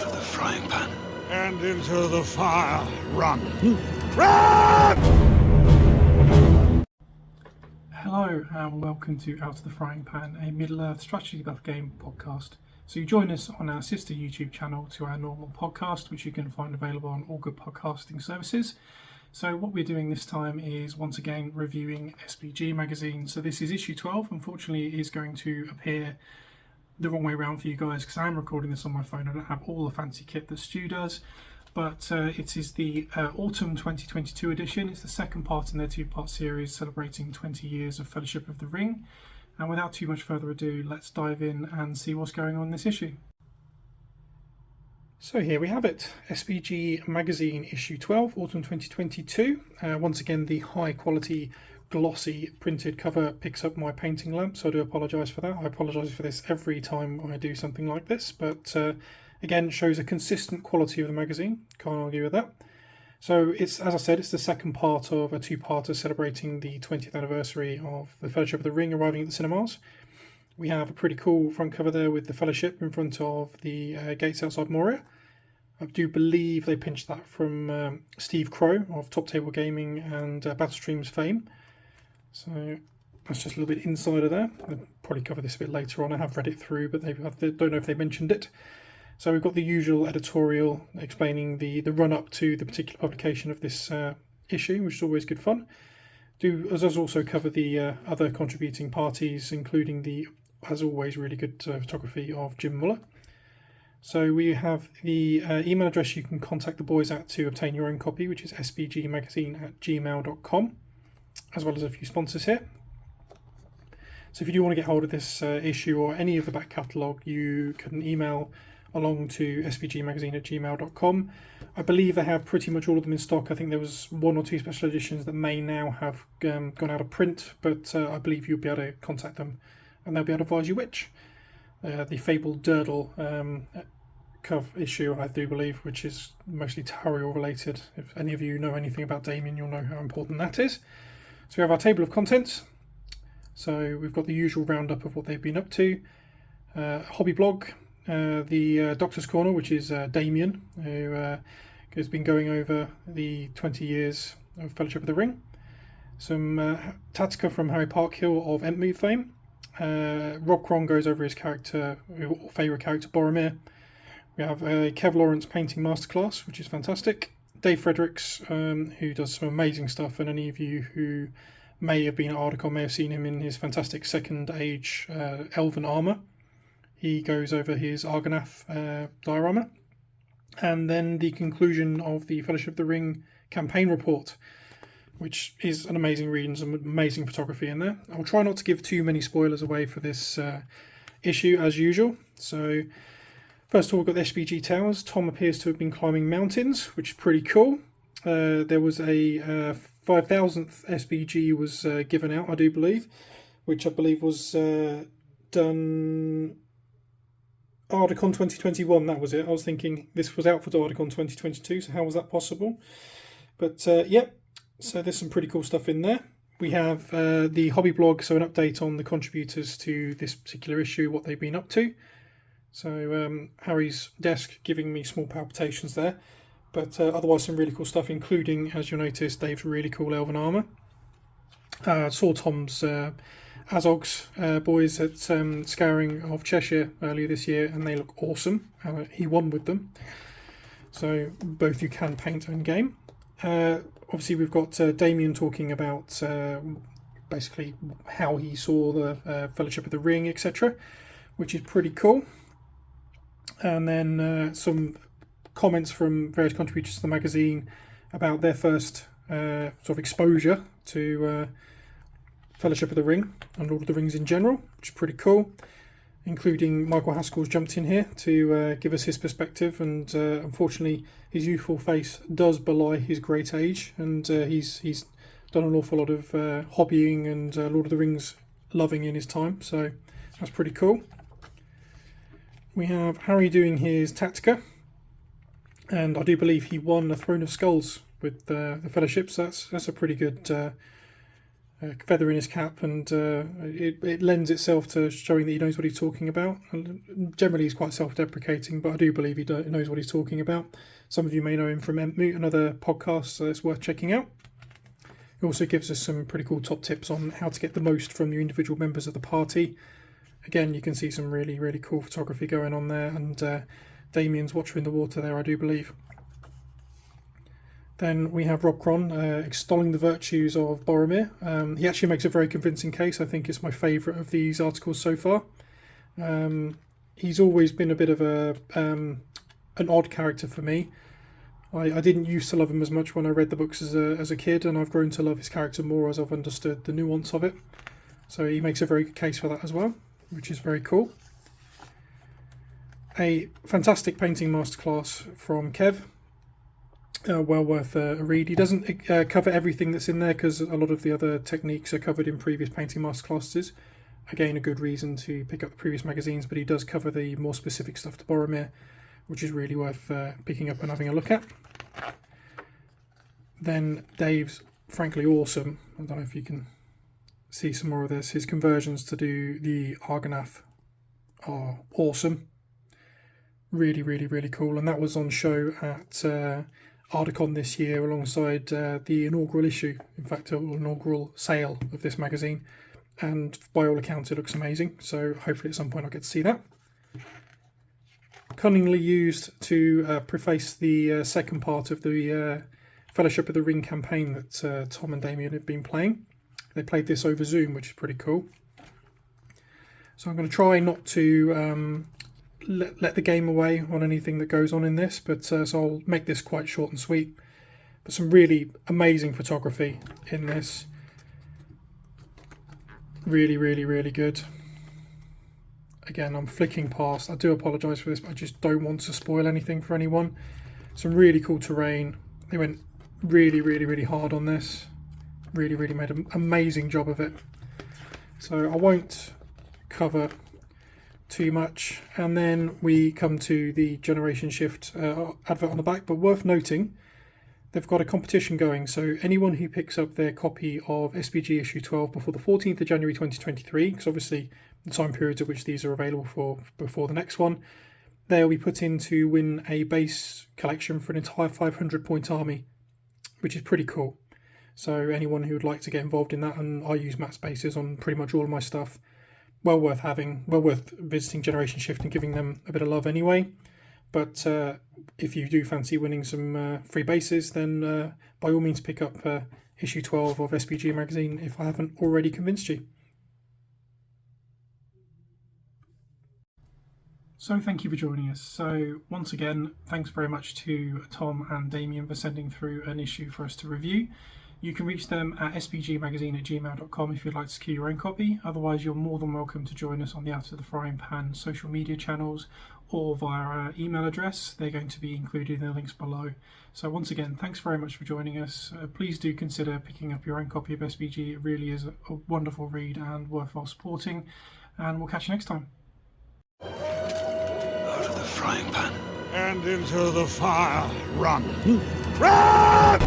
of the frying pan. And into the fire. Run! Run! Hello and welcome to Out of the Frying Pan, a Middle-earth strategy battle game podcast. So you join us on our sister YouTube channel to our normal podcast, which you can find available on all good podcasting services. So what we're doing this time is once again reviewing SBG Magazine. So this is issue 12. Unfortunately, it is going to appear the wrong way around for you guys because I am recording this on my phone. I don't have all the fancy kit that Stu does, but it is the autumn 2022 edition. It's the second part in their two-part series celebrating 20 years of Fellowship of the Ring. And without too much further ado, let's dive in and see what's going on in this issue. So here we have it, SBG Magazine Issue 12, Autumn 2022. Once again, the high-quality, glossy printed cover picks up my painting lamp, so I do apologise for that. I apologise for this every time I do something like this, but again, shows a consistent quality of the magazine. Can't argue with that. So it's, as I said, it's the second part of a two-parter celebrating the 20th anniversary of the Fellowship of the Ring arriving at the cinemas. We have a pretty cool front cover there with the Fellowship in front of the gates outside Moria. I do believe they pinched that from Steve Crow of Top Table Gaming and Battlestream's fame. So that's just a little bit insider there. I'll probably cover this a bit later on. I have read it through, but I don't know if they mentioned it. So we've got the usual editorial explaining the run-up to the particular publication of this issue, which is always good fun. As also cover the other contributing parties, including the, as always, really good photography of Jim Muller. So we have the email address you can contact the boys at to obtain your own copy, which is sbgmagazine@gmail.com, as well as a few sponsors here. So if you do want to get hold of this issue or any of the back catalogue, you can email along to sbgmagazine@gmail.com. I believe they have pretty much all of them in stock. I think there was one or two special editions that may now have gone out of print, but I believe you'll be able to contact them and they'll be able to advise you which. The fabled Durdle issue, I do believe, which is mostly Tariel related. If any of you know anything about Damian, you'll know how important that is. So we have our table of contents. So we've got the usual roundup of what they've been up to. Hobby blog. The Doctor's Corner, which is Damian, who has been going over the 20 years of Fellowship of the Ring. Some Tatka from Harry Parkhill of Entmove fame. Rob Cron goes over his favourite character, Boromir. We have a Kev Lawrence painting masterclass, which is fantastic. Dave Fredericks, who does some amazing stuff, and any of you who may have been at Ardacon may have seen him in his fantastic Second Age Elven armour. He goes over his Argonath diorama. And then the conclusion of the Fellowship of the Ring campaign report, which is an amazing read and some amazing photography in there. I'll try not to give too many spoilers away for this issue, as usual. So, first of all, we've got the SBG Towers. Tom appears to have been climbing mountains, which is pretty cool. There was a 5,000th SBG was given out, I do believe, which I believe was done... Ardacon 2021, that was it. I was thinking this was out for Ardacon 2022, so how was that possible? But yep, so there's some pretty cool stuff in there. We have the hobby blog, so an update on the contributors to this particular issue, what they've been up to. So Harry's desk giving me small palpitations there, but otherwise some really cool stuff, including, as you'll notice, Dave's really cool elven armour. Saw Tom's Azog's boys at Scouring of Cheshire earlier this year, and they look awesome. He won with them, so both you can paint and game. Obviously we've got Damian talking about basically how he saw the Fellowship of the Ring, etc., which is pretty cool. And then some comments from various contributors to the magazine about their first sort of exposure to Fellowship of the Ring and Lord of the Rings in general, which is pretty cool, including Michael Haskell's jumped in here to give us his perspective, and unfortunately his youthful face does belie his great age, and he's done an awful lot of hobbying and Lord of the Rings loving in his time, so that's pretty cool. We have Harry doing his Tatka, and I do believe he won a Throne of Skulls with the Fellowship, so that's a pretty good feather in his cap, and it lends itself to showing that he knows what he's talking about. And generally he's quite self-deprecating, but I do believe he knows what he's talking about. Some of you may know him from Moot and other podcasts, so it's worth checking out. He also gives us some pretty cool top tips on how to get the most from your individual members of the party. Again, you can see some really, really cool photography going on there, and Damian's watcher in the water there, I do believe. Then we have Rob Cron extolling the virtues of Boromir. He actually makes a very convincing case. I think it's my favourite of these articles so far. He's always been a bit of an odd character for me. I didn't used to love him as much when I read the books as a kid, and I've grown to love his character more as I've understood the nuance of it. So he makes a very good case for that as well, which is very cool. A fantastic painting masterclass from Kev. Well worth a read. He doesn't cover everything that's in there because a lot of the other techniques are covered in previous painting masterclasses. Again, a good reason to pick up the previous magazines, but he does cover the more specific stuff to Boromir, which is really worth picking up and having a look at. Then Dave's frankly awesome. I don't know if you can see some more of this. His conversions to do the Argonath are awesome. Really, really, really cool. And that was on show at Ardicon this year alongside the inaugural issue, in fact, an inaugural sale of this magazine. And by all accounts, it looks amazing. So hopefully at some point I'll get to see that. Cunningly used to preface the second part of the Fellowship of the Ring campaign that Tom and Damian have been playing. They played this over Zoom, which is pretty cool. So I'm going to try not to let the game away on anything that goes on in this, but so I'll make this quite short and sweet. But some really amazing photography in this. Really, really, really good. Again, I'm flicking past. I do apologise for this, but I just don't want to spoil anything for anyone. Some really cool terrain. They went really, really, really hard on this. Really, really made an amazing job of it. So I won't cover too much. And then we come to the Generation Shift advert on the back, but worth noting, they've got a competition going. So anyone who picks up their copy of SBG issue 12 before the 14th of January 2023, because obviously the time periods at which these are available for before the next one, they'll be put in to win a base collection for an entire 500 point army, which is pretty cool. So anyone who would like to get involved in that, and I use Matt's bases on pretty much all of my stuff, well worth having, well worth visiting Generation Shift and giving them a bit of love anyway. But if you do fancy winning some free bases, then by all means pick up issue 12 of SBG Magazine if I haven't already convinced you. So thank you for joining us. So once again, thanks very much to Tom and Damian for sending through an issue for us to review. You can reach them at sbgmagazine@gmail.com if you'd like to secure your own copy. Otherwise, you're more than welcome to join us on the Out of the Frying Pan social media channels or via our email address. They're going to be included in the links below. So once again, thanks very much for joining us. Please do consider picking up your own copy of SBG. It really is a wonderful read and worthwhile supporting. And we'll catch you next time. Out of the frying pan and into the fire. Run! Run!